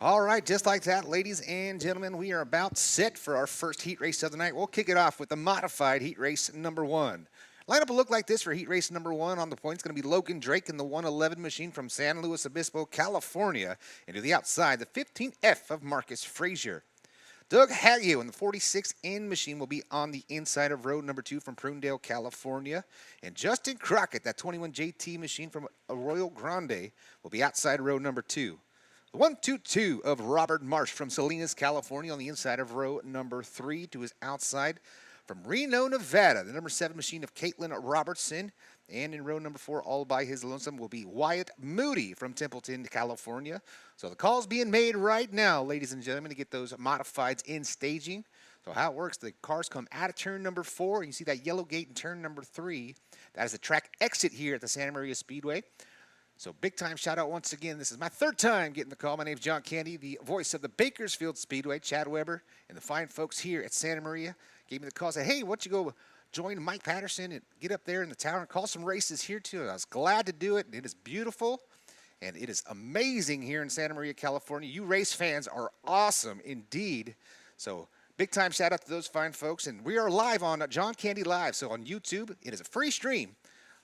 All right, just like that, ladies and gentlemen, we are about set for our first heat race of the night. We'll kick it off with the modified heat race number one. Lineup will look like this for heat race number one. On the points, going to be Logan Drake in the 111 machine from San Luis Obispo, California. And to the outside, the 15F of Marcus Frazier. Doug Haggio in the 46N machine will be on the inside of row number two from Prunedale, California. And Justin Crockett, that 21JT machine from Arroyo Grande, will be outside row number two. The 122 of Robert Marsh from Salinas, California on the inside of row number three to his outside. From Reno, Nevada, the number 7 machine of Caitlin Robertson. And in row number 4, all by his lonesome, will be Wyatt Moody from Templeton, California. So the call's being made right now, ladies and gentlemen, to get those modifieds in staging. So how it works, the cars come out of turn number 4. You see that yellow gate in turn number 3. That is the track exit here at the Santa Maria Speedway. So big time shout out once again. This is my third time getting the call. My name's John Candy, the voice of the Bakersfield Speedway. Chad Weber and the fine folks here at Santa Maria gave me the call. Said, hey, why don't you go join Mike Patterson and get up there in the tower and call some races here too. And I was glad to do it. It is beautiful and it is amazing here in Santa Maria, California. You race fans are awesome indeed. So big time shout out to those fine folks. And we are live on John Candy Live. So on YouTube, it is a free stream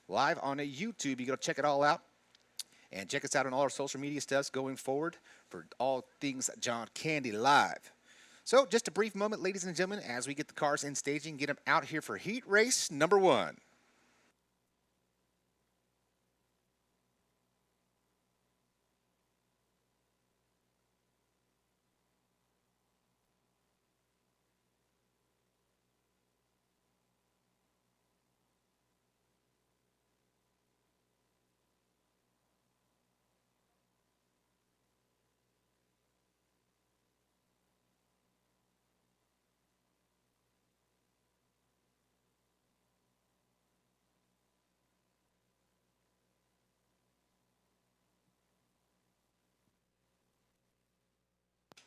live on a YouTube. You go check it all out. And check us out on all our social media stuff going forward for all things John Candy Live. So just a brief moment, ladies and gentlemen, as we get the cars in staging, get them out here for heat race number one.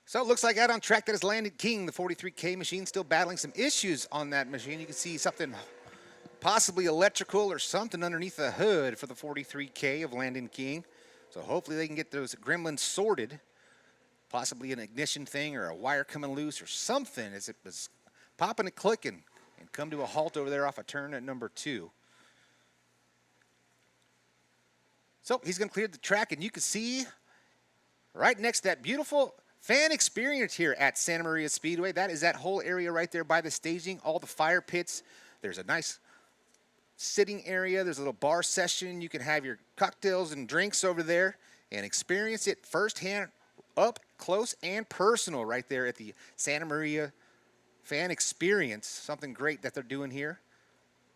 So it looks like out on track that is Landon King, the 43K machine, still battling some issues on that machine. You can see something possibly electrical or something underneath the hood for the 43K of Landon King. So hopefully they can get those gremlins sorted. Possibly an ignition thing or a wire coming loose or something as it was popping and clicking and come to a halt over there off a turn at number 2. So he's going to clear the track, and you can see right next to that beautiful fan experience here at Santa Maria Speedway. That is that whole area right there by the staging, all the fire pits. There's a nice sitting area. There's a little bar session. You can have your cocktails and drinks over there and experience it firsthand, up close and personal right there at the Santa Maria fan experience. Something great that they're doing here.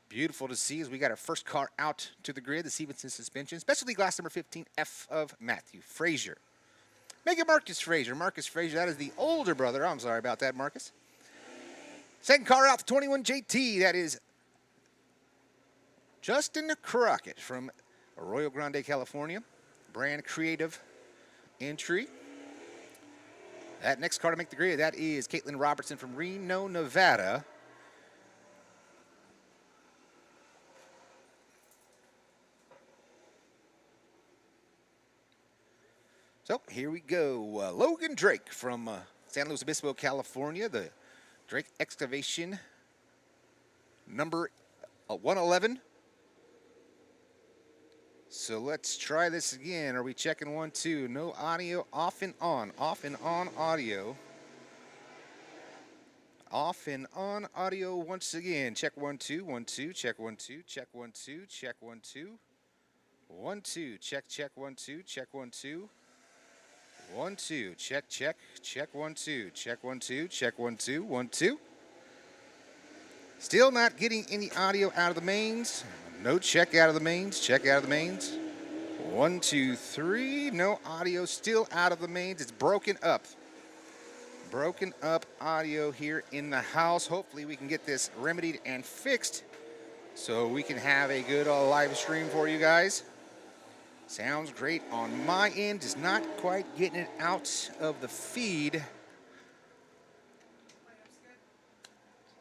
Beautiful to see as we got our first car out to the grid, the Stevenson suspension, specialty glass number 15F of Matthew Frazier. Make it Marcus Frazier. Marcus Frazier, that is the older brother. I'm sorry about that, Marcus. Second car out, the 21JT. That is Justin Crockett from Arroyo Grande, California. Brand creative entry. That next car to make the grid, that is Caitlin Robertson from Reno, Nevada. So here we go. Logan Drake from San Luis Obispo, California. The Drake Excavation number 111. So let's try this again. Are we checking 1, 2? No audio. Off and on. Off and on audio. Off and on audio once again. Check 1, 2. 1, 2. Check 1, 2. Check 1, 2. Check 1, 2. 1, 2. Check, check 1, 2. Check 1, 2. 1, 2. Check, check. Check 1, 2. Check 1, 2. Check 1, 2. 1, 2. Still not getting any audio out of the mains. No check out of the mains. Check out of the mains. 1, 2, 3. No audio still out of the mains. It's broken up. Broken up audio here in the house. Hopefully we can get this remedied and fixed so we can have a good live stream for you guys. Sounds great on my end. Just not quite getting it out of the feed.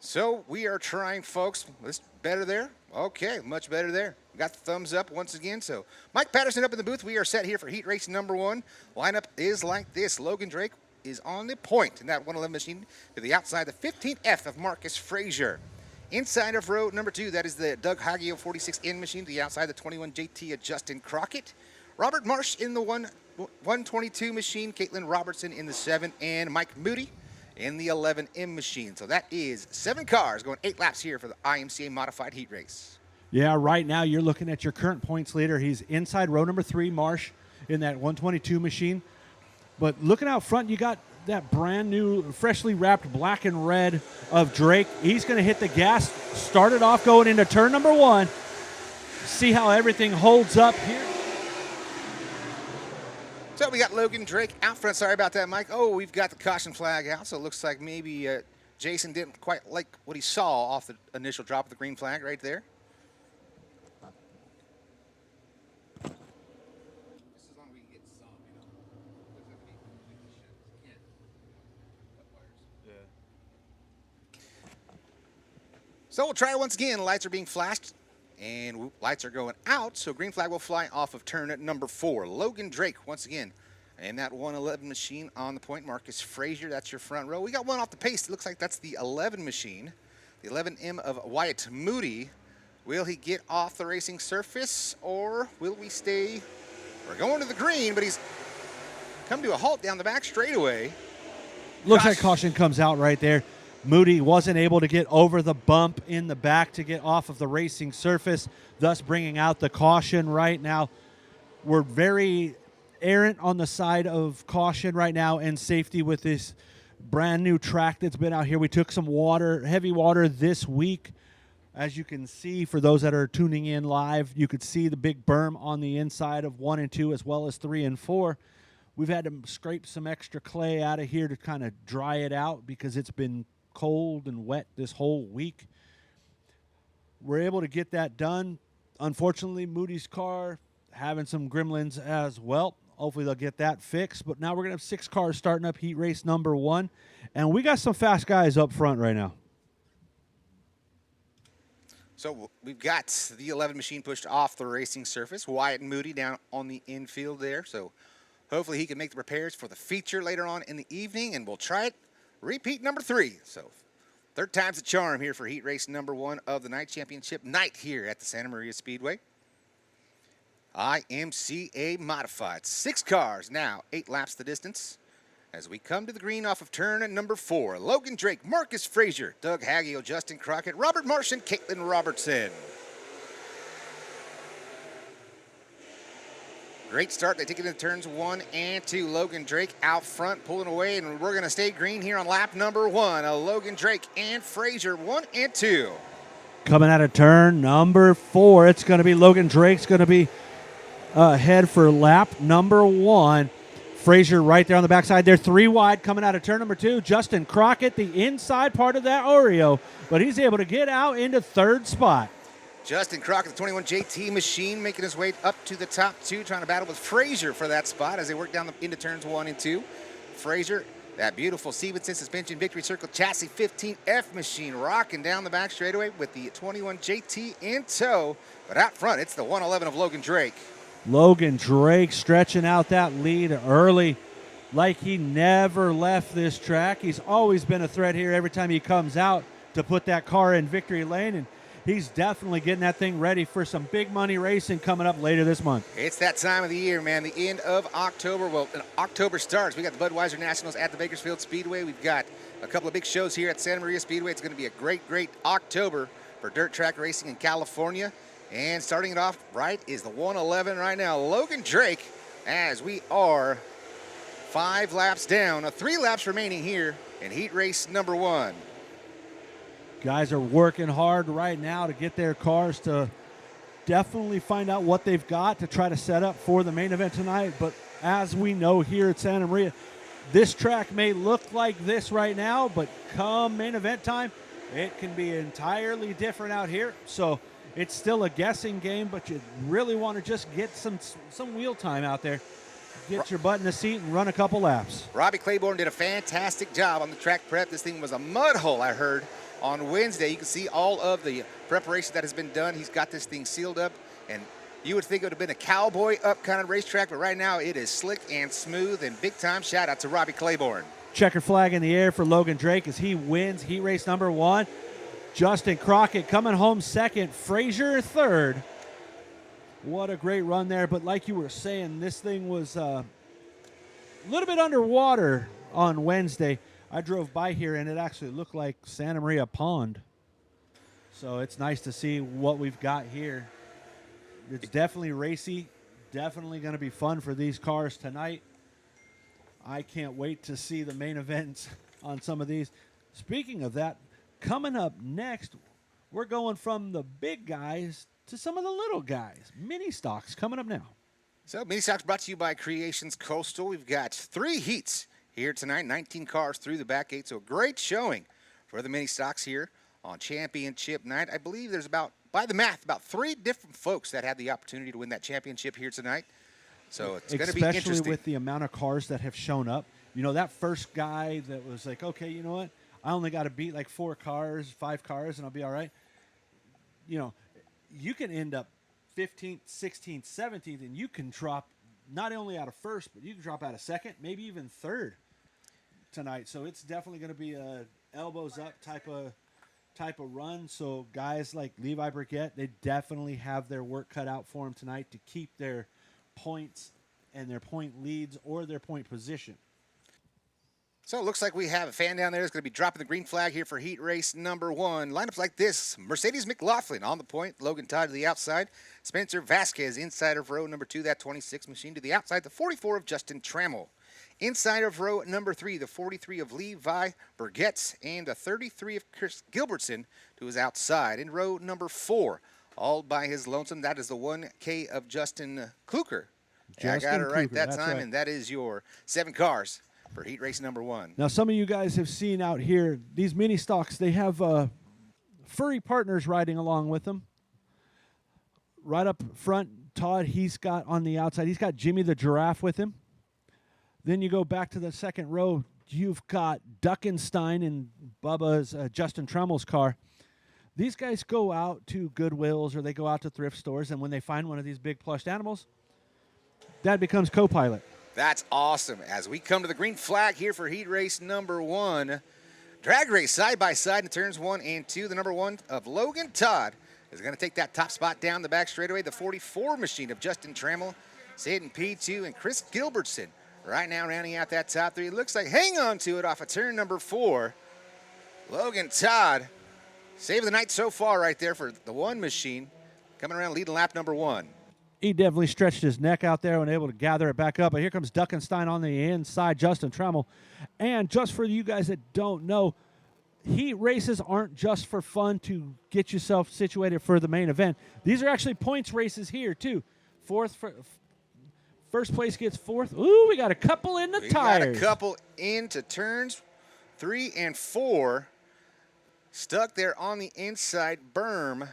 So we are trying, folks. This better there? Okay, much better there. We got the thumbs up once again. So Mike Patterson up in the booth. We are set here for heat race number 1. Lineup is like this. Logan Drake is on the point in that 111 machine to the outside, the 15F of Marcus Frazier. Inside of row number 2, that is the Doug Haggio 46N machine to the outside, the 21 JT of Justin Crockett. Robert Marsh in the 122 machine, Caitlin Robertson in the 7, and Mike Moody in the 11M machine. So that is 7 cars going 8 laps here for the IMCA modified heat race. Yeah, right now you're looking at your current points leader. He's inside row number 3, Marsh, in that 122 machine. But looking out front, you got that brand new, freshly wrapped black and red of Drake. He's going to hit the gas, start it off going into turn number 1. See how everything holds up here. So we got Logan Drake out front. Sorry about that, Mike. Oh, we've got the caution flag out, so it looks like maybe Jason didn't quite like what he saw off the initial drop of the green flag right there. This is on we get some, So we'll try it once again. Lights are being flashed, and lights are going out, so green flag will fly off of turn at number 4. Logan Drake, once again, and that 111 machine on the point. Marcus Frazier, that's your front row. We got one off the pace. It looks like that's the 11 machine. The 11M of Wyatt Moody. Will he get off the racing surface, or will we stay? We're going to the green, but he's come to a halt down the back straightaway. Looks like caution comes out right there. Moody wasn't able to get over the bump in the back to get off of the racing surface, thus bringing out the caution right now. We're very errant on the side of caution right now and safety with this brand new track that's been out here. We took some water, heavy water this week. As you can see, for those that are tuning in live, you could see the big berm on the inside of 1 and 2 as well as 3 and 4. We've had to scrape some extra clay out of here to kind of dry it out because it's been cold and wet this whole week. We're able to get that done. Unfortunately, Moody's car having some gremlins as well. Hopefully they'll get that fixed. But now we're going to have 6 cars starting up heat race number 1. And we got some fast guys up front right now. So we've got the 11 machine pushed off the racing surface. Wyatt Moody down on the infield there. So hopefully he can make the repairs for the feature later on in the evening. And we'll try it. Repeat number 3. So 3rd time's a charm here for heat race number 1 of the night championship night here at the Santa Maria Speedway. IMCA modified. 6 cars now, 8 laps the distance. As we come to the green off of turn at number 4, Logan Drake, Marcus Frazier, Doug Haggio, Justin Crockett, Robert Marsh, and Caitlin Robertson. Great start. They take it into turns 1 and 2. Logan Drake out front, pulling away, and we're going to stay green here on lap number 1. Logan Drake and Frazier, 1 and 2. Coming out of turn number 4, it's going to be Logan Drake's going to be ahead for lap number 1. Frazier right there on the backside there, 3 wide coming out of turn number 2. Justin Crockett, the inside part of that Oreo, but he's able to get out into 3rd spot. Justin Crockett, the 21 JT machine, making his way up to the top 2, trying to battle with Frazier for that spot as they work down into turns 1 and 2. Frazier, that beautiful Stevenson suspension victory circle chassis 15F machine, rocking down the back straightaway with the 21 JT in tow. But out front, it's the 111 of Logan Drake. Logan Drake stretching out that lead early like he never left this track. He's always been a threat here every time he comes out to put that car in victory lane, and he's definitely getting that thing ready for some big money racing coming up later this month. It's that time of the year, man. The end of October. Well, October starts. We got the Budweiser Nationals at the Bakersfield Speedway. We've got a couple of big shows here at Santa Maria Speedway. It's going to be a great, great October for dirt track racing in California. And starting it off right is the 111 right now, Logan Drake, as we are 5 laps down, 3 laps remaining here in heat race number 1. Guys are working hard right now to get their cars to definitely find out what they've got to try to set up for the main event tonight. But as we know here at Santa Maria, this track may look like this right now, but come main event time, it can be entirely different out here. So it's still a guessing game, but you really want to just get some wheel time out there. Get your butt in the seat and run a couple laps. Robbie Claiborne did a fantastic job on the track prep. This thing was a mud hole, I heard, on Wednesday. You can see all of the preparation that has been done. He's got this thing sealed up, and you would think it would have been a cowboy up kind of racetrack, but right now it is slick and smooth, and big time shout out to Robbie Claiborne. Checker flag in the air for Logan Drake as he wins heat race number 1. Justin Crockett coming home second, Frazier third. What a great run there, but like you were saying, this thing was a little bit underwater on Wednesday. I drove by here, and it actually looked like Santa Maria Pond. So it's nice to see what we've got here. It's definitely racy, definitely going to be fun for these cars tonight. I can't wait to see the main events on some of these. Speaking of that, coming up next, we're going from the big guys to some of the little guys. Mini stocks coming up now. So, Mini Stocks brought to you by Creations Coastal. We've got 3 heats here tonight, 19 cars through the back gate. So, a great showing for the Mini Stocks here on championship night. I believe there's about, by the math, about 3 different folks that had the opportunity to win that championship here tonight. So, it's going to be interesting. Especially with the amount of cars that have shown up. You know, that first guy that was like, okay, you know what? I only got to beat like 4 cars, 5 cars, and I'll be all right. You know, you can end up 15th, 16th, 17th, and you can drop not only out of first, but you can drop out of second, maybe even third tonight. So it's definitely going to be a elbows up type of run. So guys like Levi Burgett, they definitely have their work cut out for them tonight to keep their points and their point leads or their point position. So it looks like we have a fan down there that's going to be dropping the green flag here for heat race number 1. Lineups like this: Mercedes McLaughlin on the point, Logan Todd to the outside, Spencer Vasquez inside of row number 2, that 26 machine to the outside, the 44 of Justin Trammell. Inside of row number 3, the 43 of Levi Burgetts and the 33 of Chris Gilbertson to his outside. In row number 4, all by his lonesome, that is the 1K of Justin Kluker. I got it right that time, and that is your 7 cars for heat race number 1. Now, some of you guys have seen out here, these mini stocks, they have furry partners riding along with them. Right up front, Todd, he's got on the outside, he's got Jimmy the Giraffe with him. Then you go back to the second row, you've got Duckenstein in Bubba's Justin Trammell's car. These guys go out to Goodwills or they go out to thrift stores, and when they find one of these big plushed animals, that becomes co-pilot. That's awesome. As we come to the green flag here for heat race number 1, drag race side by side in turns 1 and 2. The number 1 of Logan Todd is going to take that top spot down the back straightaway. The 44 machine of Justin Trammell, Sid in P2, and Chris Gilbertson right now rounding out that top 3. It looks like hang on to it off of turn number 4. Logan Todd saved the night so far right there for the 1 machine, coming around leading lap number 1. He definitely stretched his neck out there and able to gather it back up. But here comes Duckenstein on the inside, Justin Trammell. And just for you guys that don't know, heat races aren't just for fun to get yourself situated for the main event. These are actually points races here, too. First place gets 4th. Ooh, we got a couple in the tires. We got a couple into turns 3 and 4. Stuck there on the inside berm.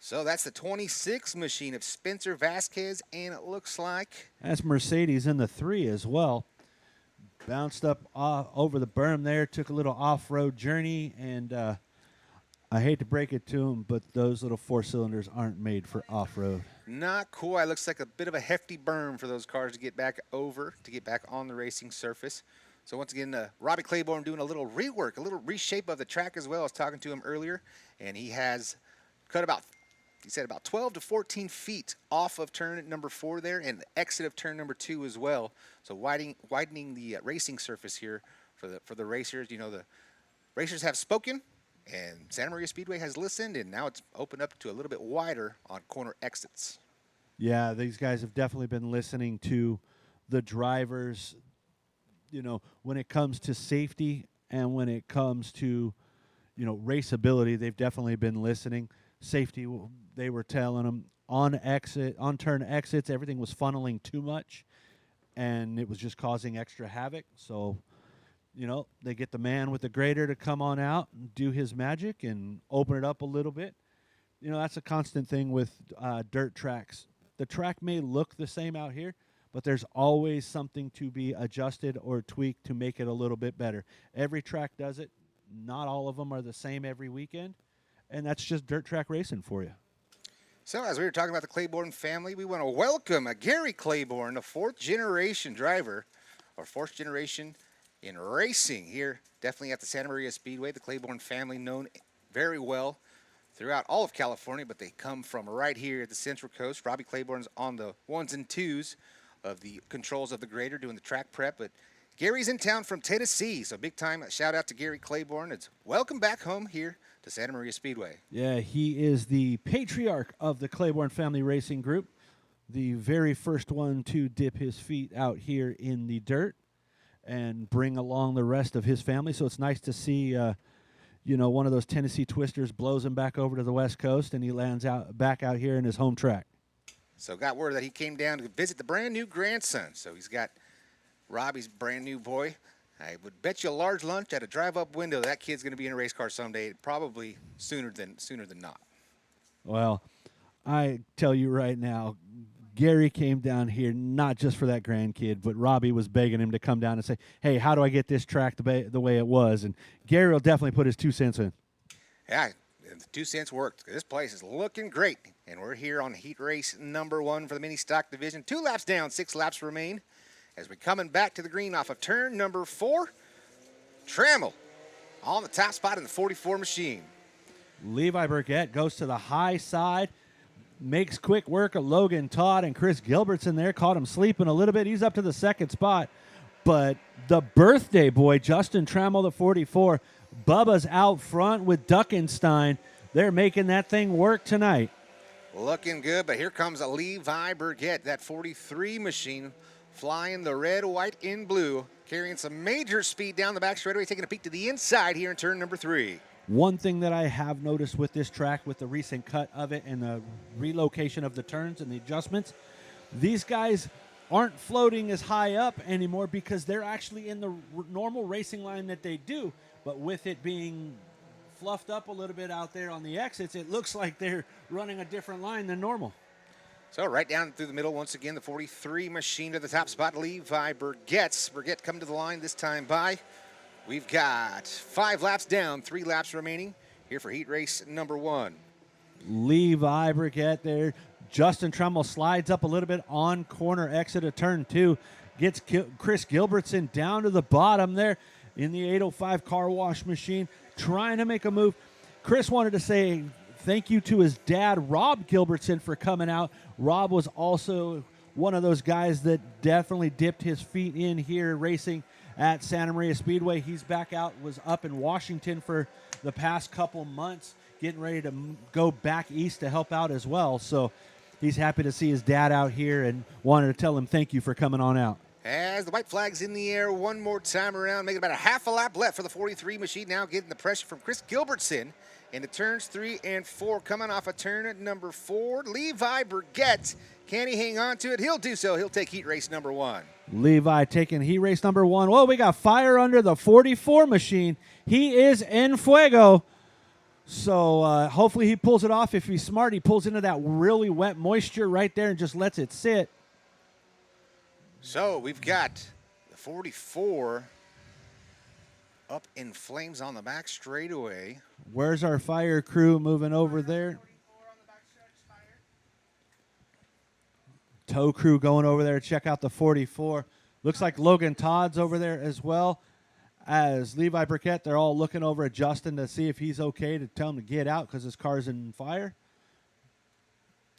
So that's the 26 machine of Spencer Vasquez, and it looks like that's Mercedes in the 3 as well. Bounced up over the berm there, took a little off-road journey, and I hate to break it to him, but those little 4 cylinders aren't made for off-road. Not cool. It looks like a bit of a hefty berm for those cars to get back over, to get back on the racing surface. So once again, Robbie Claiborne doing a little rework, a little reshape of the track as well. I was talking to him earlier, and he has cut about 12 to 14 feet off of turn number 4 there, and the exit of turn number 2 as well. So widening the racing surface here for the racers. You know, the racers have spoken, and Santa Maria Speedway has listened, and now it's opened up to a little bit wider on corner exits. Yeah, these guys have definitely been listening to the drivers, you know, when it comes to safety and when it comes to, you know, raceability. They've definitely been listening. Safety, they were telling them on turn exits, everything was funneling too much, and it was just causing extra havoc. So, you know, they get the man with the grader to come on out and do his magic and open it up a little bit. You know, that's a constant thing with dirt tracks. The track may look the same out here, but there's always something to be adjusted or tweaked to make it a little bit better. Every track does it. not all of them are the same every weekend, and that's just dirt track racing for you. So, as we were talking about the Claiborne family, we want to welcome Gary Claiborne, a fourth generation driver, or fourth generation in racing here, definitely at the Santa Maria Speedway. The Claiborne family known very well throughout all of California, but they come from right here at the Central Coast. Robbie Claiborne's on the ones and twos of the controls of the grader doing the track prep, but Gary's in town from Tennessee, so big time shout out to Gary Claiborne. It's welcome back home here to Santa Maria Speedway. Yeah, he is the patriarch of the Claiborne Family Racing Group, the very first one to dip his feet out here in the dirt and bring along the rest of his family. So it's nice to see, one of those Tennessee twisters blows him back over to the West Coast, and he lands back out here in his home track. So got word that he came down to visit the brand new grandson. So he's got Robbie's brand new boy. I would bet you a large lunch at a drive-up window that kid's going to be in a race car someday, probably sooner than not. Well, I tell you right now, Gary came down here not just for that grandkid, but Robbie was begging him to come down and say, hey, how do I get this track the way it was? And Gary will definitely put his 2 cents in. Yeah, the 2 cents worked. This place is looking great. And we're here on heat race number 1 for the mini stock division. 2 laps down, 6 laps remain. As we're coming back to the green off of turn number 4, Trammell on the top spot in the 44 machine. Levi Burgett goes to the high side, makes quick work of Logan Todd, and Chris Gilbertson there. Caught him sleeping a little bit. He's up to the second spot. But the birthday boy, Justin Trammell, the 44, Bubba's out front with Duckenstein. They're making that thing work tonight. Looking good, but here comes a Levi Burgett, that 43 machine, flying the red, white, and blue, carrying some major speed down the back straightaway, taking a peek to the inside here in turn number 3. One thing that I have noticed with this track, with the recent cut of it and the relocation of the turns and the adjustments, these guys aren't floating as high up anymore because they're actually in the normal racing line that they do. But with it being fluffed up a little bit out there on the exits, it looks like they're running a different line than normal. So right down through the middle, once again, the 43 machine to the top spot, Levi Burgett. Burgett coming to the line this time by. We've got 5 laps down, 3 laps remaining here for heat race number 1. Levi Burgett there. Justin Trammell slides up a little bit on corner exit of turn 2. Gets Chris Gilbertson down to the bottom there in the 805 car wash machine, trying to make a move. Chris wanted to say thank you to his dad, Rob Gilbertson, for coming out. Rob was also one of those guys that definitely dipped his feet in here racing at Santa Maria Speedway. He's back out, was up in Washington for the past couple months, getting ready to go back east to help out as well. So he's happy to see his dad out here and wanted to tell him thank you for coming on out. As the white flag's in the air one more time around, making about a half a lap left for the 43 machine. Now getting the pressure from Chris Gilbertson into turns 3 and 4. Coming off a turn at number 4, Levi Burgett. Can he hang on to it? He'll do so. He'll take heat race number 1. Levi taking heat race number 1. Well, we got fire under the 44 machine. He is en fuego. So hopefully he pulls it off. If he's smart, he pulls into that really wet moisture right there and just lets it sit. So we've got the 44 up in flames on the back straightaway. Where's our fire crew moving over there? Tow crew going over there to check out the 44. Looks like Logan Todd's over there as well as Levi Burgett. They're all looking over at Justin to see if he's okay, to tell him to get out because his car's in fire.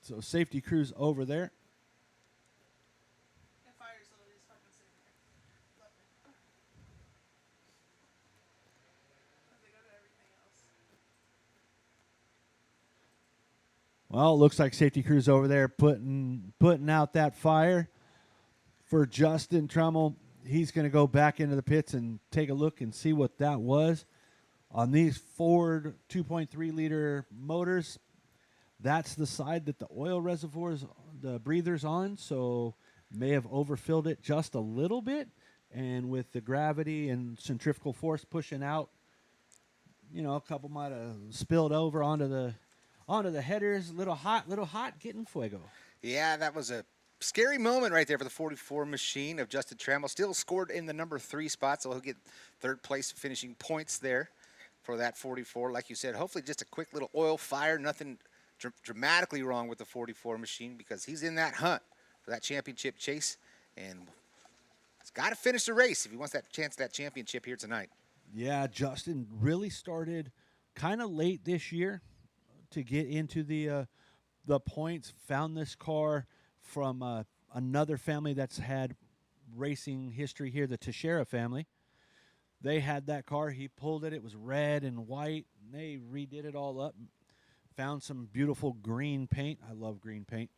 So safety crew's over there. Well, it looks like safety crew's over there putting out that fire for Justin Trammell. He's going to go back into the pits and take a look and see what that was. On these Ford 2.3-liter motors, that's the side that the oil reservoirs, the breather's on, so may have overfilled it just a little bit. And with the gravity and centrifugal force pushing out, a couple might have spilled over onto the headers. Little hot, getting fuego. Yeah, that was a scary moment right there for the 44 machine of Justin Trammell. Still scored in the number 3 spot, so he'll get third place finishing points there. for that 44. Like you said, hopefully just a quick little oil fire, nothing dramatically wrong with the 44 machine because he's in that hunt for that championship chase. And he's got to finish the race if he wants that chance at that championship here tonight. Yeah, Justin really started kind of late this year to get into the points. Found this car from another family that's had racing history here, the Teixeira family. They had that car. He pulled it. It was red and white. And they redid it all up. Found some beautiful green paint. I love green paint.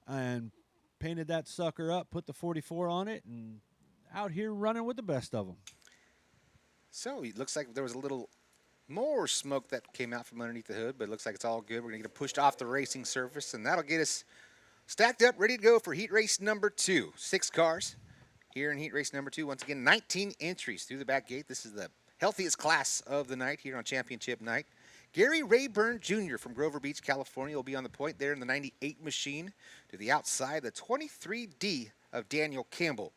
And painted that sucker up, put the 44 on it, and out here running with the best of them. So it looks like there was a little more smoke that came out from underneath the hood, but it looks like it's all good. We're going to get it pushed off the racing surface, and that'll get us stacked up, ready to go for heat race number 2. 6 cars here in heat race number 2. Once again, 19 entries through the back gate. This is the healthiest class of the night here on championship night. Gary Rayburn Jr. from Grover Beach, California will be on the point there in the 98 machine. To the outside, the 23D of Daniel Campbell.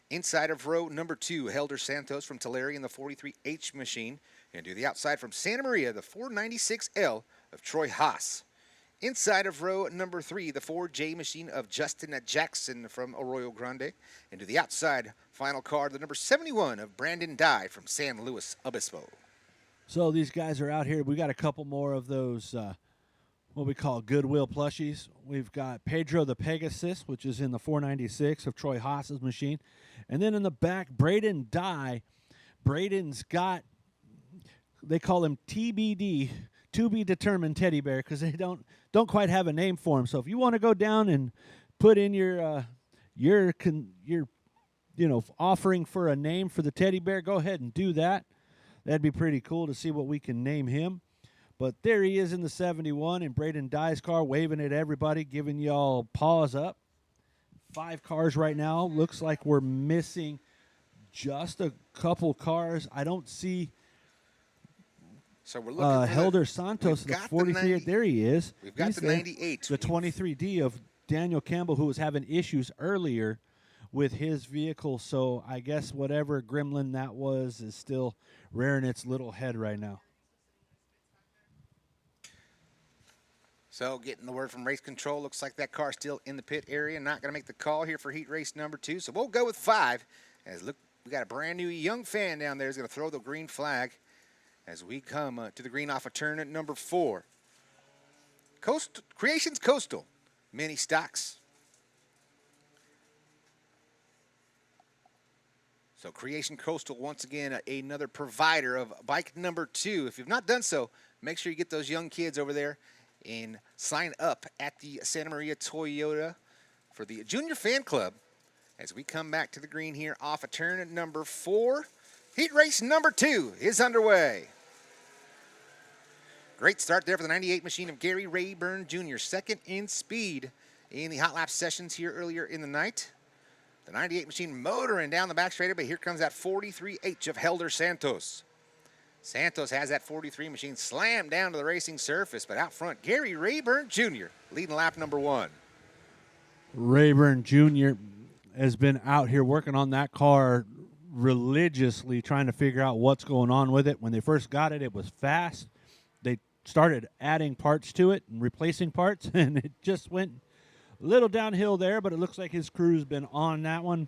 Inside of row number 2, Helder Santos from Tulare in the 43H machine. And to the outside from Santa Maria, the 496L of Troy Haas. Inside of row number 3, the 4J machine of Justin Jackson from Arroyo Grande. And to the outside, final car, the number 71 of Brandon Dye from San Luis Obispo. So these guys are out here. We got a couple more of those what we call Goodwill plushies. We've got Pedro the Pegasus, which is in the 496 of Troy Haas's machine. And then in the back, Braden Dye. Braden's got, they call him TBD, to be determined teddy bear, because they don't quite have a name for him. So if you want to go down and put in your offering for a name for the teddy bear, go ahead and do that. That'd be pretty cool to see what we can name him. But there he is in the 71 in Braden Dye's car, waving at everybody, giving y'all paws up. 5 cars right now. Looks like we're missing just a couple cars. I don't see so we're looking Helder Santos, the 43. There he is. We've got the 98. The 23D of Daniel Campbell, who was having issues earlier with his vehicle. So I guess whatever gremlin that was is still rearing its little head right now. So getting the word from race control, looks like that car's still in the pit area. Not going to make the call here for heat race number 2. So we'll go with 5. As look, we got a brand new young fan down there who's going to throw the green flag as we come to the green off of turn at number 4. Creations Coastal, mini stocks. So Creation Coastal, once again, another provider of bike number 2. If you've not done so, make sure you get those young kids over there and sign up at the Santa Maria Toyota for the Junior Fan Club as we come back to the green here off of turn at number 4. Heat race number 2 is underway. Great start there for the 98 machine of Gary Rayburn Jr., second in speed in the hot lap sessions here earlier in the night. The 98 machine motoring down the back straight, but here comes that 43H of Helder Santos. Santos has that 43 machine slammed down to the racing surface, but out front, Gary Rayburn Jr. leading lap number 1. Rayburn Jr. has been out here working on that car religiously, trying to figure out what's going on with it. When they first got it, it was fast. They started adding parts to it and replacing parts, and it just went a little downhill there, but it looks like his crew's been on that one,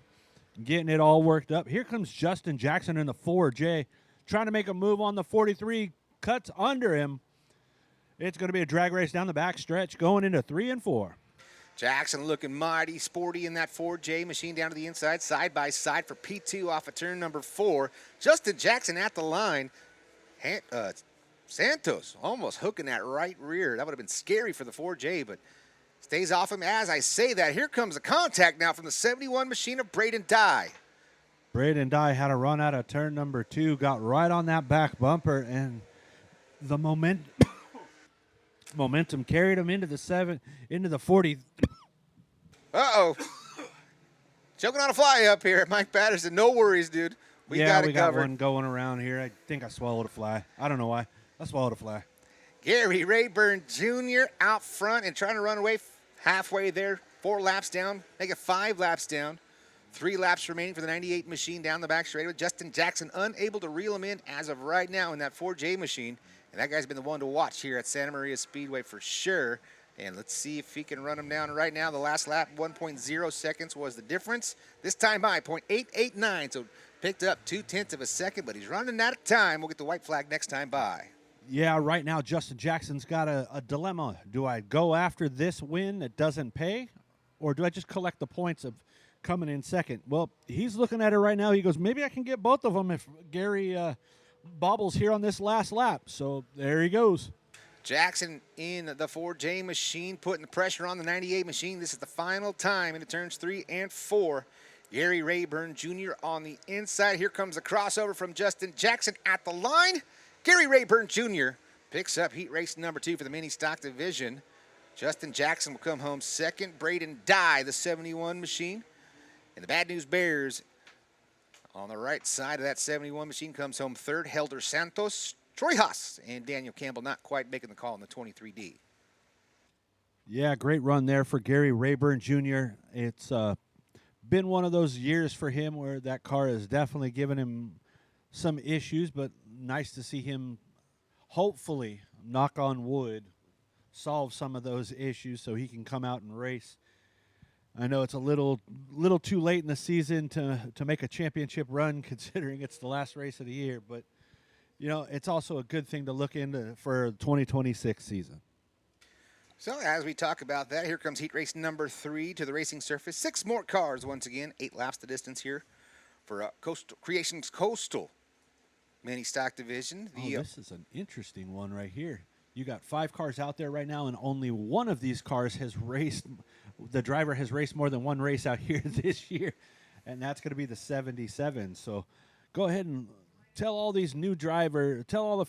getting it all worked up. Here comes Justin Jackson in the 4J, trying to make a move on the 43, cuts under him. It's going to be a drag race down the back stretch going into 3 and 4. Jackson looking mighty sporty in that 4J machine down to the inside, side by side for P2 off of turn number 4. Justin Jackson at the line. Santos almost hooking that right rear. That would have been scary for the 4J, but stays off him. As I say that, here comes a contact now from the 71 machine of Braden Dye. Braden Dye had a run out of turn number 2, got right on that back bumper, and the momentum carried him into the 40. Uh-oh. Choking on a fly up here at Mike Patterson. No worries, dude. We got one going around here. I think I swallowed a fly. I don't know why. I swallowed a fly. Gary Rayburn Jr. out front and trying to run away halfway there. 4 laps down. Make it 5 laps down. 3 laps remaining for the 98 machine down the back straightaway. Justin Jackson unable to reel him in as of right now in that 4J machine. And that guy's been the one to watch here at Santa Maria Speedway for sure. And let's see if he can run him down right now. The last lap, 1.0 seconds was the difference. This time by 0.889, so picked up 0.2 of a second, but he's running out of time. We'll get the white flag next time by. Yeah, right now Justin Jackson's got a dilemma. Do I go after this win that doesn't pay, or do I just collect the points of coming in second? Well, he's looking at it right now. He goes, maybe I can get both of them if Gary bobbles here on this last lap. So there he goes. Jackson in the 4J machine, putting the pressure on the 98 machine. This is the final time into turns 3 and 4. Gary Rayburn Jr. on the inside. Here comes the crossover from Justin Jackson at the line. Gary Rayburn Jr. picks up heat race number 2 for the mini stock division. Justin Jackson will come home second. Braden Dye, the 71 machine. And the Bad News Bears on the right side of that 71 machine comes home third. Helder Santos, Troy Haas, and Daniel Campbell not quite making the call in the 23D. Yeah, great run there for Gary Rayburn Jr. It's been one of those years for him where that car has definitely given him some issues, but nice to see him hopefully, knock on wood, solve some of those issues so he can come out and race. I know it's a little too late in the season to make a championship run considering it's the last race of the year, but you know, it's also a good thing to look into for the 2026 season. So as we talk about that, here comes heat race number 3 to the racing surface. 6 more cars once again, 8 laps the distance here for Coastal Creations Coastal mini stock division. This is an interesting one right here. You got 5 cars out there right now, and only one of these cars has raced. The driver has raced more than one race out here this year, and that's going to be the 77. So go ahead and tell all the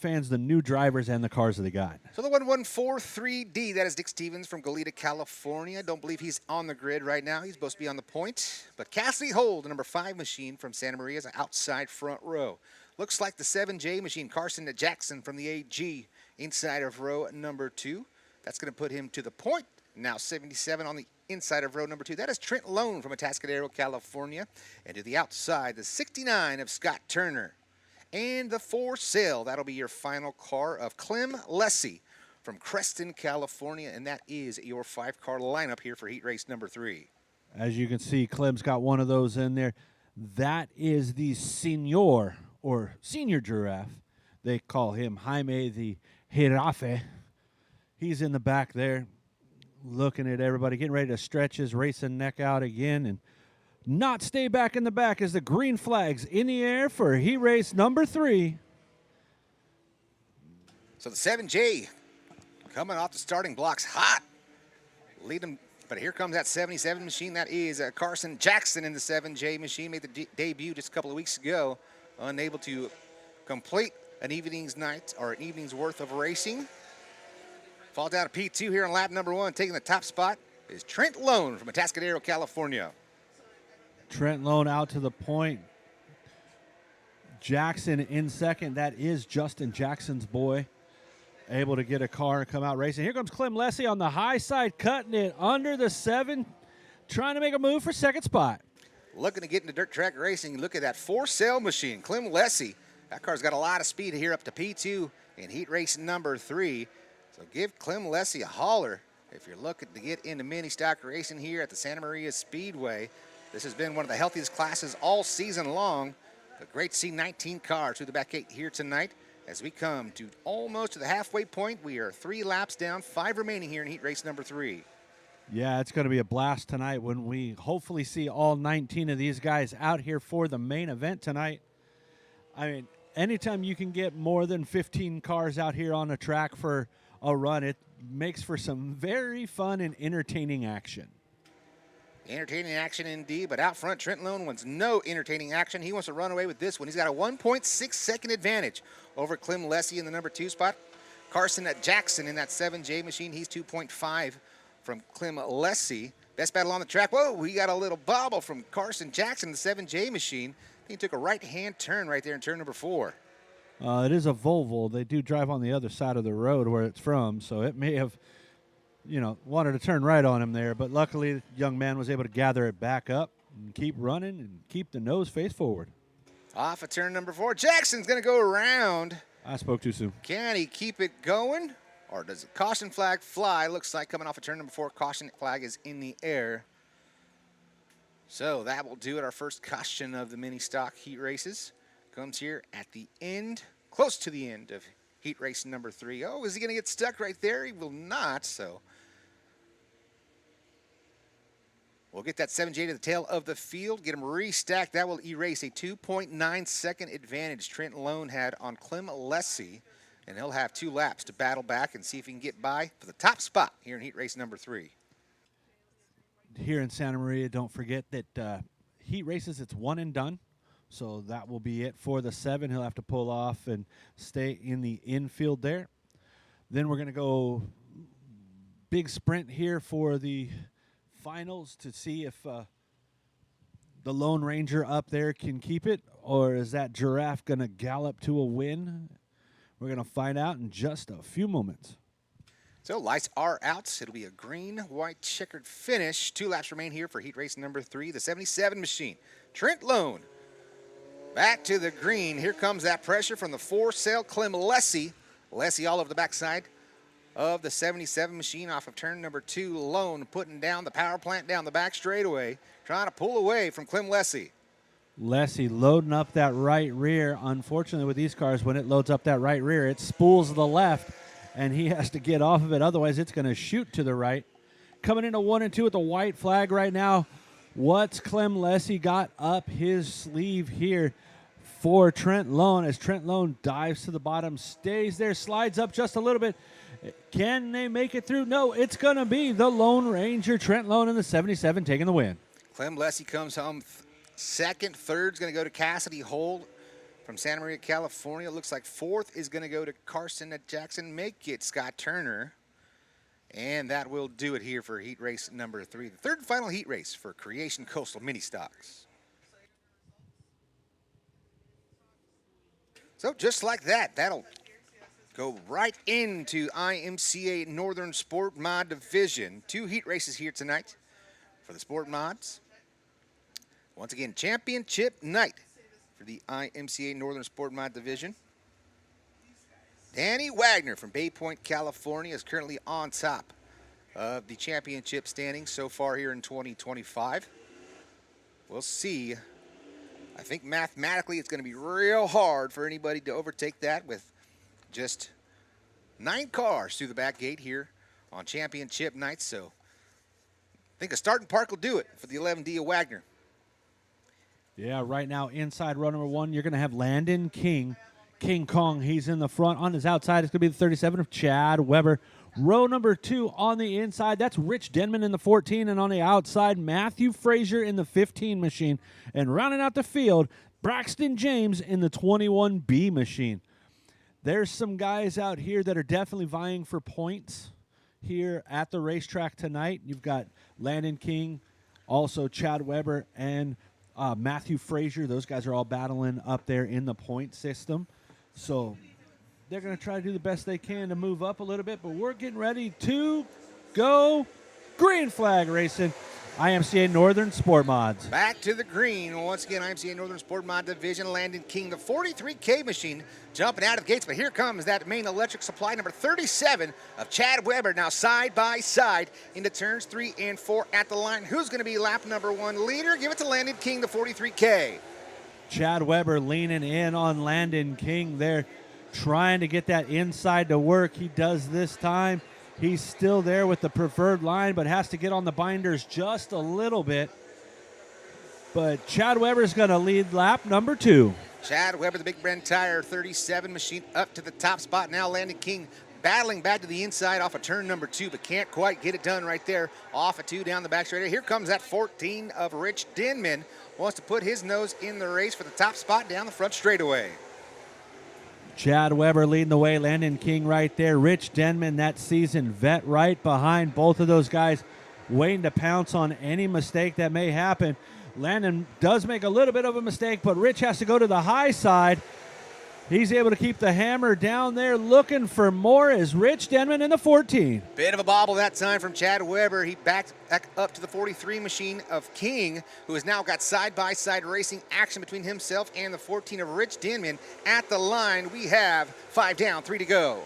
fans the new drivers and the cars that they got. So the 1143D, that is Dick Stevens from Goleta, California. Don't believe he's on the grid right now. He's supposed to be on the point. But Cassidy Hold, the number 5 machine from Santa Maria, is outside front row. Looks like the 7J machine, Carson Jackson from the AG, inside of row number 2. That's going to put him to the point. Now 77 on the inside of row number 2. That is Trent Lone from Atascadero, California. And to the outside, the 69 of Scott Turner. And the for sale, that'll be your final car of Clem Lessie from Creston, California. And that is your 5-car lineup here for heat race number 3. As you can see, Clem's got one of those in there. That is the senior giraffe. They call him Jaime the Jirafe. He's in the back there looking at everybody, getting ready to stretch his racing neck out again and not stay back in the back as the green flag's in the air for heat race number 3. So the 7J coming off the starting blocks hot. Lead them, but here comes that 77 machine. That is Carson Jackson in the 7J machine. Made the debut just a couple of weeks ago. Unable to complete an evening's worth of racing. Fall down to P2 here on lap number 1. Taking the top spot is Trent Lone from Atascadero, California. Trent Lone out to the point. Jackson in second. That is Justin Jackson's boy. Able to get a car and come out racing. Here comes Clem Lessie on the high side, cutting it under the 7, trying to make a move for second spot. Looking to get into dirt track racing. Look at that for sale machine. Clem Lessie. That car's got a lot of speed here up to P2 in heat race number 3. So give Clem Lessie a holler if you're looking to get into mini stock racing here at the Santa Maria Speedway. This has been one of the healthiest classes all season long. A great to see 19 cars through the back 8 here tonight. As we come to almost to the halfway point, we are 3 laps down, 5 remaining here in heat race number 3. Yeah, it's going to be a blast tonight when we hopefully see all 19 of these guys out here for the main event tonight. I mean, anytime you can get more than 15 cars out here on a track for a run, it makes for some very fun and entertaining action. Entertaining action indeed, but out front, Trent Lone wants no entertaining action. He wants to run away with this one. He's got a 1.6 second advantage over Clem Lessie in the number 2 spot. Carson Jackson in that 7J machine. He's 2.5 from Clem Lessie. Best battle on the track. Whoa, we got a little bobble from Carson Jackson, the 7J machine. I think he took a right-hand turn right there in turn number 4. It is a Volvo. They do drive on the other side of the road where it's from, so it may have, wanted to turn right on him there. But luckily, the young man was able to gather it back up. and keep running and keep the nose face forward. Off of turn number 4. Jackson's going to go around. I spoke too soon. Can he keep it going? Or does the caution flag fly? Looks like coming off of turn number 4, caution flag is in the air. So that will do it. Our first caution of the mini stock heat races comes here at the end, close to the end of heat race number 3. Oh, is he going to get stuck right there? He will not, so we'll get that 7J to the tail of the field, get him restacked. That will erase a 2.9-second advantage Trent Lone had on Clem Lessie, and he'll have 2 laps to battle back and see if he can get by for the top spot here in heat race number 3. Here in Santa Maria, don't forget that heat races, it's one and done. So that will be it for the 7. He'll have to pull off and stay in the infield there. Then we're going to go big sprint here for the finals to see if the Lone Ranger up there can keep it, or is that Giraffe going to gallop to a win? We're going to find out in just a few moments. So lights are out. It'll be a green, white, checkered finish. 2 laps remain here for heat race number 3, the 77 machine. Trent Lone back to the green. Here comes that pressure from the 4-sail Clem Lessie. Lessie all over the backside of the 77 machine off of turn number 2. Lone putting down the power plant down the back straightaway, trying to pull away from Clem Lessie. Lessie loading up that right rear. Unfortunately, with these cars, when it loads up that right rear, it spools the left, and he has to get off of it. Otherwise, it's going to shoot to the right. Coming into 1 and 2 with the white flag right now. What's Clem Lessie got up his sleeve here for Trent Lone as Trent Lone dives to the bottom, stays there, slides up just a little bit. Can they make it through? No, it's going to be the Lone Ranger, Trent Lone in the 77, taking the win. Clem Lessie comes home second. Third's going to go to Cassidy Holt from Santa Maria, California. It looks like 4th is going to go to Carson at Jackson. Make it Scott Turner. And that will do it here for heat race number 3, the 3rd and final heat race for Creation Coastal Mini Stocks. So just like that, that'll go right into IMCA Northern Sport Mod Division. 2 heat races here tonight for the Sport Mods. Once again, championship night for the IMCA Northern Sport Mod Division. Danny Wagner from Bay Point, California is currently on top of the championship standings so far here in 2025. We'll see. I think mathematically it's going to be real hard for anybody to overtake that with just 9 cars through the back gate here on championship night. So I think a starting park will do it for the 11D of Wagner. Yeah, right now inside row number 1, you're going to have Landon King Kong. He's in the front. On his outside, it's going to be the 37 of Chad Weber. Row number 2 on the inside, that's Rich Denman in the 14. And on the outside, Matthew Frazier in the 15 machine. And rounding out the field, Braxton James in the 21B machine. There's some guys out here that are definitely vying for points here at the racetrack tonight. You've got Landon King, also Chad Weber, and Matthew Frazier. Those guys are all battling up there in the point system. So they're going to try to do the best they can to move up a little bit, but we're getting ready to go green flag racing. IMCA Northern Sport Mods. Back to the green. Once again, IMCA Northern Sport Mod Division. Landon King, the 43K machine, jumping out of the gates. But here comes that main electric supply, number 37 of Chad Weber. Now side by side into turns 3 and 4 at the line. Who's going to be lap number 1 leader? Give it to Landon King, the 43K. Chad Weber leaning in on Landon King there, trying to get that inside to work. He does this time. He's still there with the preferred line, but has to get on the binders just a little bit. But Chad Weber's going to lead lap number 2. Chad Weber, the Big Bend Tire 37 machine, up to the top spot. Now Landon King battling back to the inside off of turn number 2, but can't quite get it done right there. Off of 2 down the back straight. Here comes that 14 of Rich Denman. Wants to put his nose in the race for the top spot down the front straightaway. Chad Weber leading the way, Landon King right there. Rich Denman, that seasoned vet, right behind both of those guys, waiting to pounce on any mistake that may happen. Landon does make a little bit of a mistake, but Rich has to go to the high side. He's able to keep the hammer down there, looking for more is Rich Denman in the 14. Bit of a bobble that time from Chad Weber. He backed back up to the 43 machine of King, who has now got side-by-side racing action between himself and the 14 of Rich Denman. At the line, we have 5 down, 3 to go.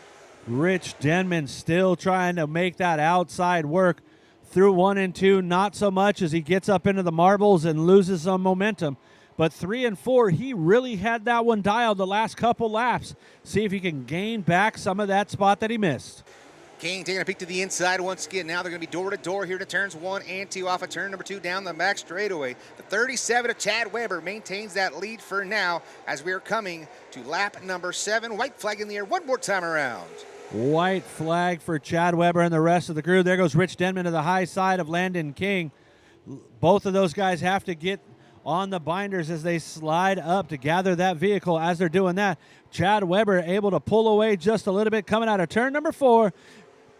Rich Denman still trying to make that outside work through 1 and 2, not so much as he gets up into the marbles and loses some momentum. But 3 and 4, he really had that one dialed the last couple laps. See if he can gain back some of that spot that he missed. King taking a peek to the inside once again. Now they're going to be door to door here to turns 1 and 2 off of turn number 2 down the back straightaway. The 37 of Chad Weber maintains that lead for now as we are coming to lap number 7. White flag in the air one more time around. White flag for Chad Weber and the rest of the crew. There goes Rich Denman to the high side of Landon King. Both of those guys have to get on the binders as they slide up to gather that vehicle. As they're doing that, Chad Weber able to pull away just a little bit coming out of turn number 4.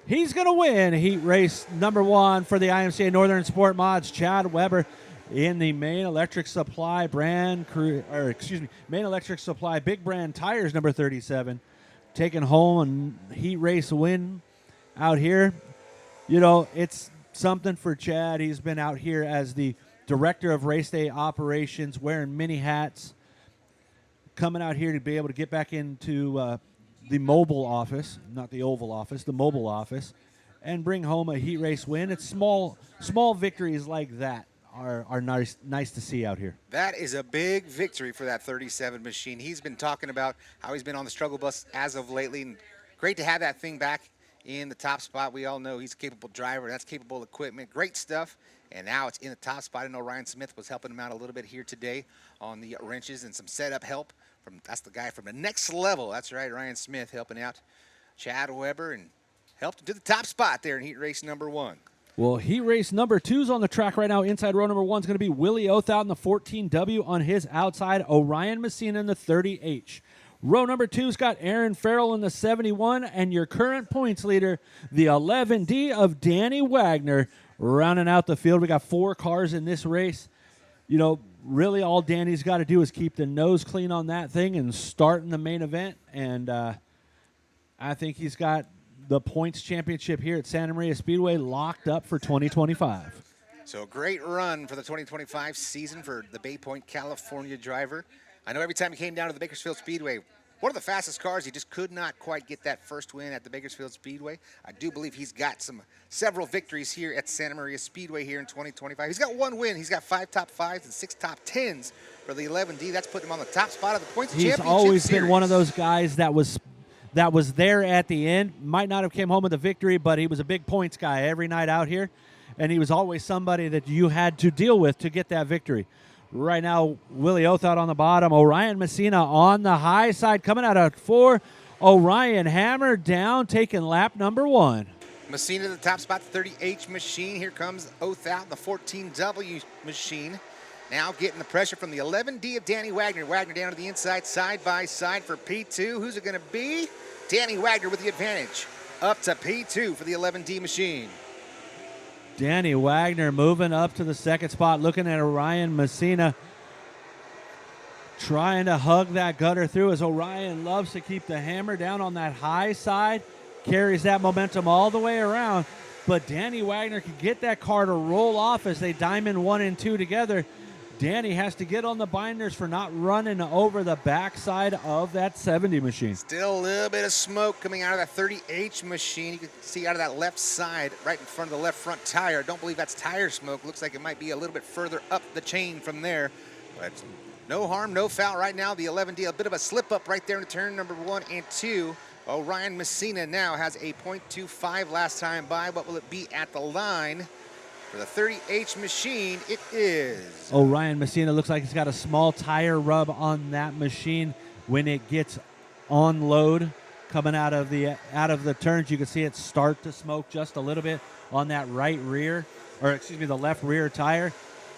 He's going to win heat race number 1 for the IMCA Northern Sport Mods. Chad Weber in the Main Electric Supply Main Electric Supply Big Brand Tires number 37, taking home a heat race win out here. You know, it's something for Chad. He's been out here as the director of race day operations, wearing many hats, coming out here to be able to get back into the mobile office, not the Oval office, the mobile office, and bring home a heat race win. It's small victories like that are nice to see out here. That is a big victory for that 37 machine. He's been talking about how he's been on the struggle bus as of lately, and great to have that thing back in the top spot. We all know he's a capable driver. That's capable equipment. Great stuff. And now it's in the top spot. I know Ryan Smith was helping him out a little bit here today on the wrenches and some setup help. That's the guy from the next level. That's right, Ryan Smith helping out Chad Weber and helped him to the top spot there in heat race number 1. Well, heat race number 2's on the track right now. Inside row number 1's going to be Willie Othout in the 14W on his outside, Orion Messina in the 30H. Row number 2's got Aaron Farrell in the 71, and your current points leader, the 11D of Danny Wagner, rounding out the field. We got 4 cars in this race. You know, really all Danny's got to do is keep the nose clean on that thing and start in the main event. And I think he's got the points championship here at Santa Maria Speedway locked up for 2025. So a great run for the 2025 season for the Bay Point, California driver. I know every time he came down to the Bakersfield Speedway, one of the fastest cars, he just could not quite get that first win at the Bakersfield Speedway. I do believe he's got several victories here at Santa Maria Speedway here in 2025. He's got 1 win. He's got 5 top 5s and 6 top 10s for the 11D. That's putting him on the top spot of the points championship He's always series. been one of those guys that was there at the end. Might not have came home with a victory, but he was a big points guy every night out here, and he was always somebody that you had to deal with to get that victory. Right now, Willie Othout on the bottom. Orion Messina on the high side, coming out of 4. Orion hammered down, taking lap number 1. Messina to the top spot, the 30H machine. Here comes Othout, the 14W machine. Now getting the pressure from the 11D of Danny Wagner. Wagner down to the inside, side by side for P2. Who's it going to be? Danny Wagner with the advantage. Up to P2 for the 11D machine. Danny Wagner moving up to the second spot, looking at Orion Messina, trying to hug that gutter through as Orion loves to keep the hammer down on that high side, carries that momentum all the way around, but Danny Wagner can get that car to roll off as they diamond 1 and 2 together. Danny has to get on the binders for not running over the backside of that 70 machine. Still a little bit of smoke coming out of that 30H machine. You can see out of that left side, right in front of the left front tire. I don't believe that's tire smoke. Looks like it might be a little bit further up the chain from there. But no harm, no foul right now. The 11D, a bit of a slip up right there in turn number 1 and 2. Orion Messina now has a .25 last time by. What will it be at the line? For the 30H machine, it is. Orion Messina looks like he's got a small tire rub on that machine when it gets on load coming out of the turns. You can see it start to smoke just a little bit on that the left rear tire.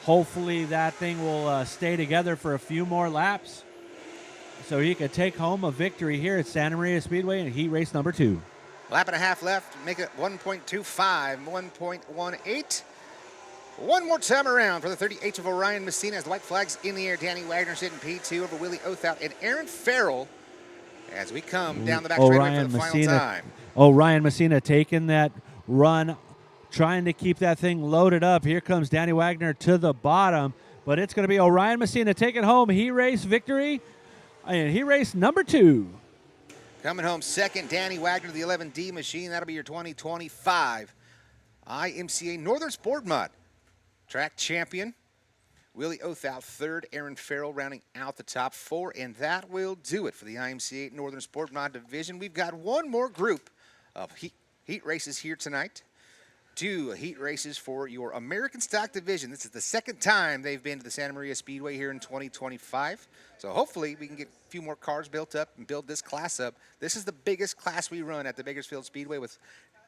Hopefully that thing will stay together for a few more laps so he could take home a victory here at Santa Maria Speedway in heat race number 2. Lap and a half left, make it 1.25, 1.18. One more time around for the 38 of Orion Messina as the white flag's in the air. Danny Wagner sitting P2 over Willie Othout and Aaron Farrell as we come down the back straightaway for the final time. Ryan Messina taking that run, trying to keep that thing loaded up. Here comes Danny Wagner to the bottom, but it's going to be Orion Messina taking home Heat Race victory, and Heat Race number 2. Coming home second, Danny Wagner, the 11D machine. That'll be your 2025 IMCA Northern Sport Mod track champion. Willie Othau third, Aaron Farrell rounding out the top 4, and that will do it for the IMCA Northern Sport Mod division. We've got one more group of heat races here tonight. 2 heat races for your American Stock division. This is the second time they've been to the Santa Maria Speedway here in 2025. So hopefully we can get a few more cars built up and build this class up. This is the biggest class we run at the Bakersfield Speedway, with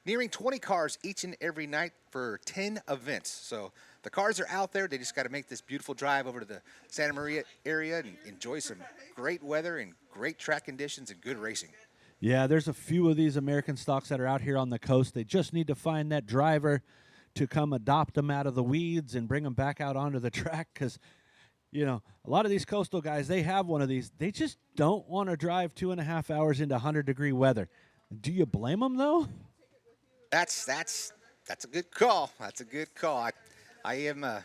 nearing 20 cars each and every night for 10 events. So the cars are out there. They just got to make this beautiful drive over to the Santa Maria area and enjoy some great weather and great track conditions and good racing. Yeah, there's a few of these American stocks that are out here on the coast. They just need to find that driver to come adopt them out of the weeds and bring them back out onto the track, because, you know, a lot of these coastal guys, they have one of these. They just don't want to drive 2.5 hours into 100-degree weather. Do you blame them, though? That's a good call. That's a good call. I'm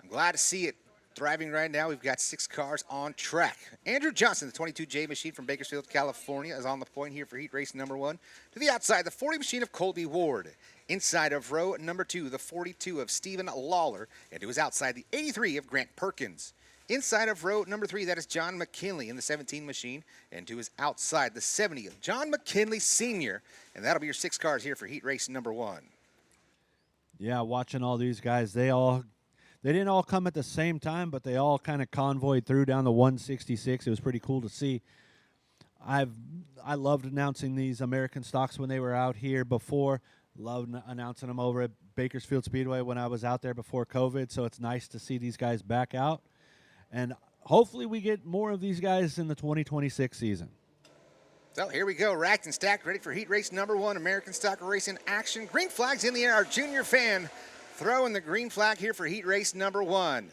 glad to see it thriving right now. We've got 6 cars on track. Andrew Johnson, the 22J machine from Bakersfield, California, is on the point here for heat race number 1. To the outside, the 40 machine of Colby Ward. Inside of row number 2, the 42 of Stephen Lawler. And to his outside, the 83 of Grant Perkins. Inside of row number 3, that is John McKinley in the 17 machine. And to his outside, the 70 of John McKinley Sr. And that'll be your 6 cars here for heat race number 1. Yeah, watching all these guys, they didn't all come at the same time, but they all kind of convoyed through down the 166. It was pretty cool to see. I loved announcing these American stocks when they were out here before. Loved announcing them over at Bakersfield Speedway when I was out there before COVID. So it's nice to see these guys back out. And hopefully we get more of these guys in the 2026 season. So here we go, racked and stacked, ready for heat race number 1, American Stock Racing action. Green flags in the air. Our junior fan throwing the green flag here for heat race number 1.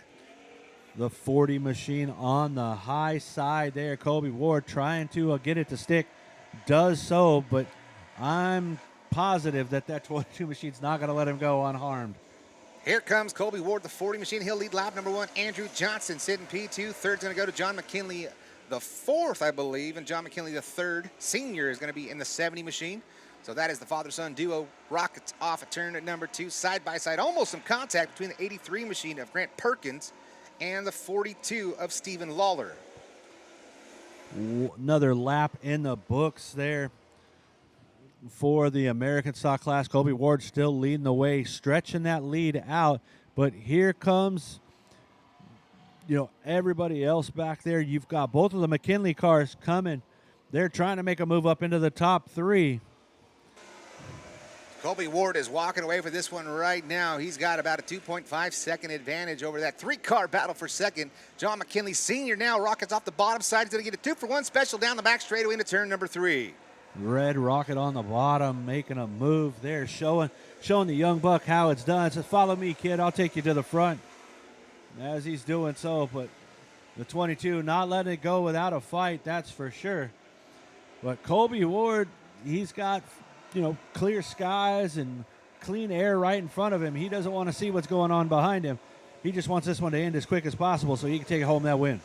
The 40 machine on the high side there. Colby Ward trying to get it to stick. Does so, but I'm positive that 22 machine's not going to let him go unharmed. Here comes Colby Ward, the 40 machine. He'll lead lap number 1. Andrew Johnson sitting P2. Third's going to go to John McKinley, the 4th, I believe. And John McKinley, the 3rd senior, is going to be in the 70 machine. So that is the father-son duo. Rockets off a turn at number 2, side by side. Almost some contact between the 83 machine of Grant Perkins and the 42 of Stephen Lawler. Another lap in the books there for the American stock class. Colby Ward still leading the way, stretching that lead out. But here comes, everybody else back there. You've got both of the McKinley cars coming. They're trying to make a move up into the top 3. Colby Ward is walking away for this one right now. He's got about a 2.5-second advantage over that 3-car battle for second. John McKinley Sr. now rockets off the bottom side. He's going to get a 2-for-1 special down the back straightaway into turn number 3. Red Rocket on the bottom, making a move there, showing the young buck how it's done. Says, follow me, kid. I'll take you to the front. As he's doing so, but the 22 not letting it go without a fight, that's for sure. But Colby Ward, he's got clear skies and clean air right in front of him. He doesn't want to see what's going on behind him. He just wants this one to end as quick as possible so he can take home that win.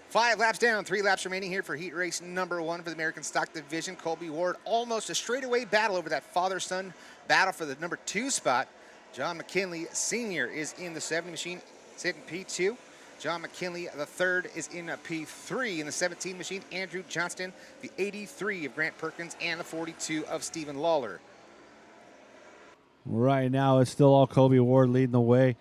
5 laps down, 3 laps remaining here for heat race number 1 for the American Stock Division. Colby Ward almost a straightaway battle over that father-son battle for the number 2 spot. John McKinley Sr. is in the 70 machine, sitting P2. John McKinley, the 3rd, is in a P3 in the 17 machine. Andrew Johnston, the 83 of Grant Perkins, and the 42 of Stephen Lawler. Right now, it's still all Colby Ward leading the way.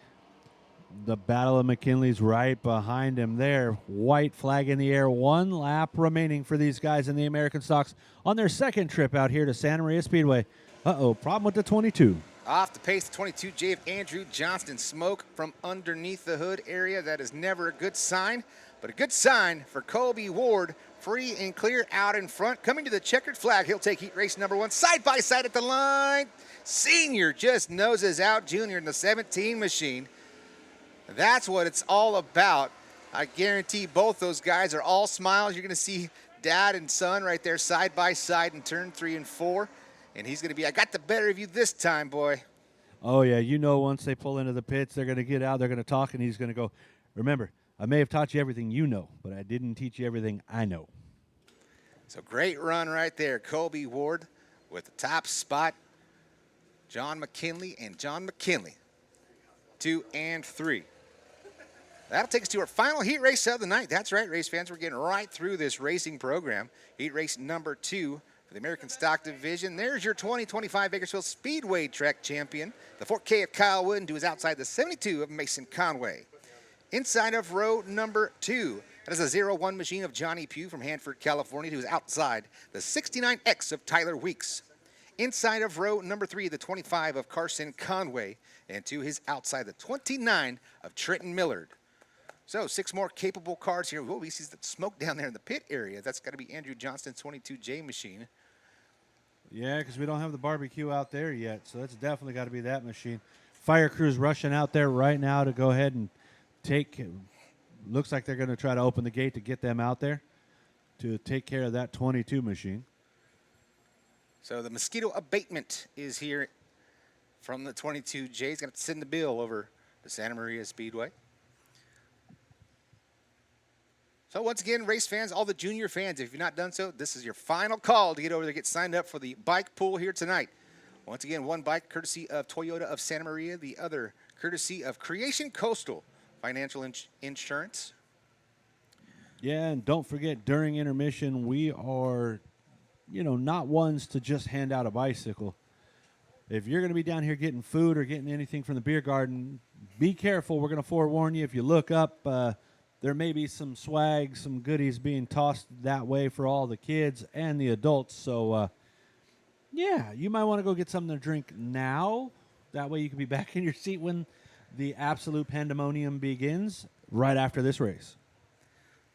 The Battle of McKinley's right behind him there. White flag in the air. 1 lap remaining for these guys in the American stocks on their second trip out here to Santa Maria Speedway. Problem with the 22. Off the pace, the 22J of Andrew Johnston. Smoke from underneath the hood area. That is never a good sign, but a good sign for Colby Ward. Free and clear out in front. Coming to the checkered flag, he'll take heat race number 1. Side by side at the line. Senior just noses out Junior in the 17 machine. That's what it's all about. I guarantee both those guys are all smiles. You're going to see dad and son right there side by side in turn 3 and 4. And he's going to be, I got the better of you this time, boy. Oh, yeah. You know, once they pull into the pits, they're going to get out, they're going to talk, and he's going to go, remember, I may have taught you everything you know, but I didn't teach you everything I know. So great run right there. Colby Ward with the top spot. John McKinley and John McKinley, 2 and 3. That'll take us to our final heat race of the night. That's right, race fans. We're getting right through this racing program. Heat race number 2 for the American Stock Division. There's your 2025 Bakersfield Speedway Track champion, the 4K of Kyle Wood, and to his outside, the 72 of Mason Conway. Inside of row number 2, that is a 0-1 machine of Johnny Pugh from Hanford, California, to his outside, the 69X of Tyler Weeks. Inside of row number 3, the 25 of Carson Conway, and to his outside, the 29 of Trenton Millard. So 6 more capable cars here. Whoa, we see the smoke down there in the pit area. That's got to be Andrew Johnston's 22J machine. Yeah, because we don't have the barbecue out there yet, so that's definitely got to be that machine. Fire crew's rushing out there right now to go ahead and take, looks like they're going to try to open the gate to get them out there to take care of that 22 machine. So the mosquito abatement is here from the 22J. He's going to send the bill over to Santa Maria Speedway. So once again, race fans, all the junior fans, if you've not done so, this is your final call to get over there, get signed up for the bike pool here tonight. Once again, one bike courtesy of Toyota of Santa Maria, the other courtesy of Creation Coastal Financial Insurance. Yeah, and don't forget, during intermission, we are, not ones to just hand out a bicycle. If you're going to be down here getting food or getting anything from the beer garden, be careful. We're going to forewarn you. If you look up, there may be some swag, some goodies being tossed that way for all the kids and the adults. So, yeah, you might want to go get something to drink now. That way you can be back in your seat when the absolute pandemonium begins right after this race.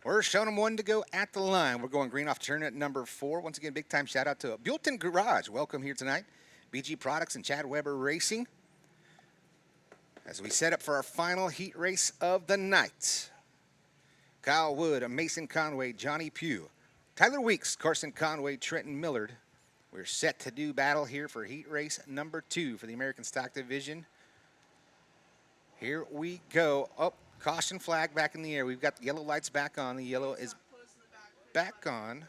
We're showing them one to go at the line. We're going green off turn at number 4. Once again, big time shout out to Buellton Garage. Welcome here tonight. BG Products and Chad Weber Racing. As we set up for our final heat race of the night. Kyle Wood, Mason Conway, Johnny Pugh, Tyler Weeks, Carson Conway, Trenton Millard. We're set to do battle here for heat race number 2 for the American Stock Division. Here we go. Oh, caution flag back in the air. We've got the yellow lights back on. The yellow is back on.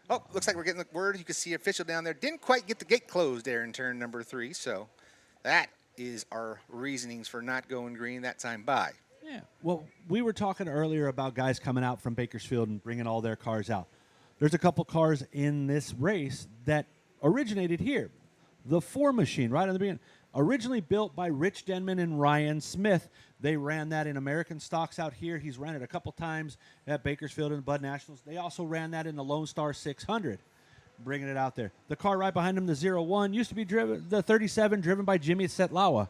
Oh, looks like we're getting the word. You can see official down there. Didn't quite get the gate closed there in turn number 3. So that is our reasonings for not going green that time by. Yeah. Well, we were talking earlier about guys coming out from Bakersfield and bringing all their cars out. There's a couple cars in this race that originated here. The 4 machine, right in the beginning, originally built by Rich Denman and Ryan Smith. They ran that in American Stocks out here. He's ran it a couple times at Bakersfield and the Bud Nationals. They also ran that in the Lone Star 600, bringing it out there. The car right behind him, the 01, used to be driven, the 37, driven by Jimmy Setlawa.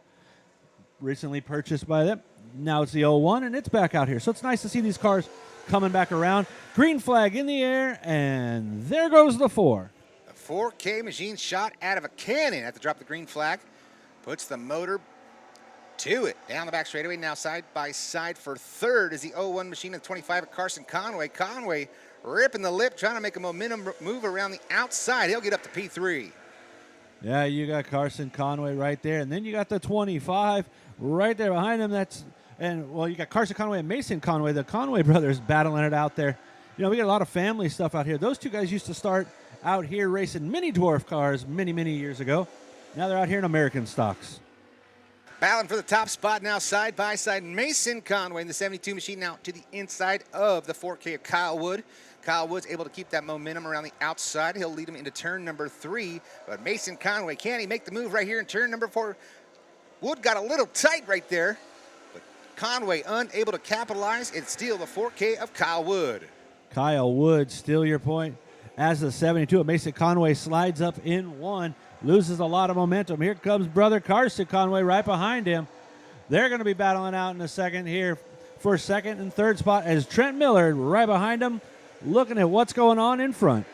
Recently purchased by them. Now it's the 01, and it's back out here. So it's nice to see these cars coming back around. Green flag in the air, and there goes the 4. The 4K machine shot out of a cannon at the drop of the green flag. Puts the motor to it. Down the back straightaway, now side by side for third is the 01 machine of 25 of Carson Conway. Conway ripping the lip, trying to make a momentum move around the outside. He'll get up to P3. Yeah, you got Carson Conway right there, and then you got the 25 right there behind him. You got Carson Conway and Mason Conway, the Conway brothers, battling it out there. We got a lot of family stuff out here. Those two guys used to start out here racing mini dwarf cars many, many years ago. Now they're out here in American Stocks. Battling for the top spot now side by side. Mason Conway in the 72 machine now to the inside of the 4K of Kyle Wood. Kyle Wood's able to keep that momentum around the outside. He'll lead him into turn number 3. But Mason Conway, can he make the move right here in turn number 4? Wood got a little tight right there. But Conway unable to capitalize and steal the 4K of Kyle Wood. Kyle Wood, still your point. As the 72 of Mason Conway slides up in 1. Loses a lot of momentum. Here comes brother Carson Conway right behind him. They're going to be battling out in a second here for second and third spot as Trent Millard right behind him, looking at what's going on in front.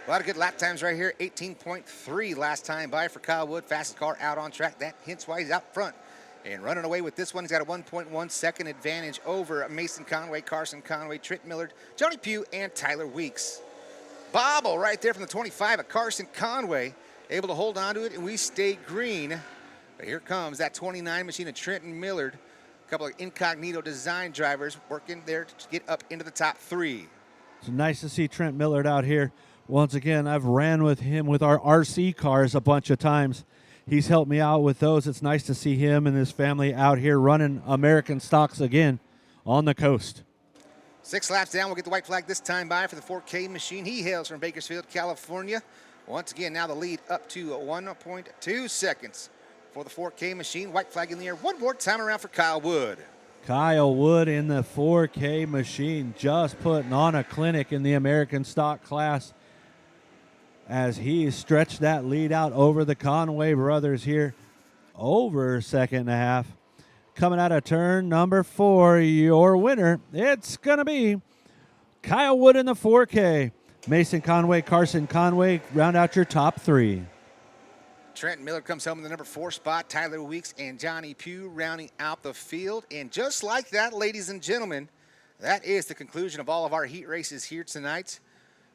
A lot of good lap times right here. 18.3 last time by for Kyle Wood. Fastest car out on track. That hence why he's out front And running away with this one, he's got a 1.1 second advantage over Mason Conway, Carson Conway, Trent Millard, Johnny Pugh, and Tyler Weeks. Bobble right there from the 25 at Carson Conway, able to hold on to it, and we stay green. But here comes that 29 machine of Trenton Millard. A couple of incognito design drivers working there to get up into the top 3. It's nice to see Trent Millard out here. Once again, I've ran with him with our RC cars a bunch of times. He's helped me out with those. It's nice to see him and his family out here running American stocks again on the coast. 6 laps down, we'll get the white flag this time by for the 4K machine. He hails from Bakersfield, California. Once again, now the lead up to 1.2 seconds for the 4K machine. White flag in the air one more time around for Kyle Wood. Kyle Wood in the 4K machine, just putting on a clinic in the American stock class as he stretched that lead out over the Conway brothers here over a second and a half. Coming out of turn number 4, your winner, it's going to be Kyle Wood in the 4K. Mason Conway, Carson Conway, round out your top 3. Trenton Miller comes home in the number 4 spot. Tyler Weeks and Johnny Pugh rounding out the field. And just like that, ladies and gentlemen, that is the conclusion of all of our heat races here tonight.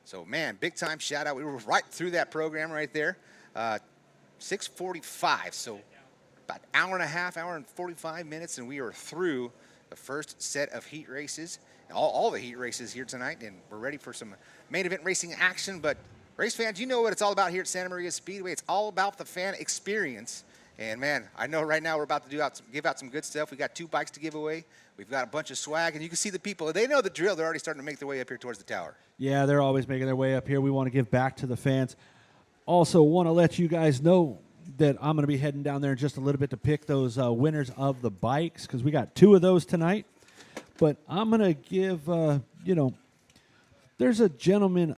So, man, big time shout out. We were right through that program right there. 6:45, so about an hour and a half, hour and 45 minutes, and we are through the first set of heat races, all the heat races here tonight, and we're ready for some main event racing action. But race fans, you know what it's all about here at Santa Maria Speedway. It's all about the fan experience. And, man, I know right now we're about to give out some good stuff. We got 2 bikes to give away. We've got a bunch of swag, and you can see the people. They know the drill. They're already starting to make their way up here towards the tower. Yeah, they're always making their way up here. We want to give back to the fans. Also want to let you guys know that I'm going to be heading down there in just a little bit to pick those winners of the bikes because we got 2 of those tonight. But I'm going to give, there's a gentleman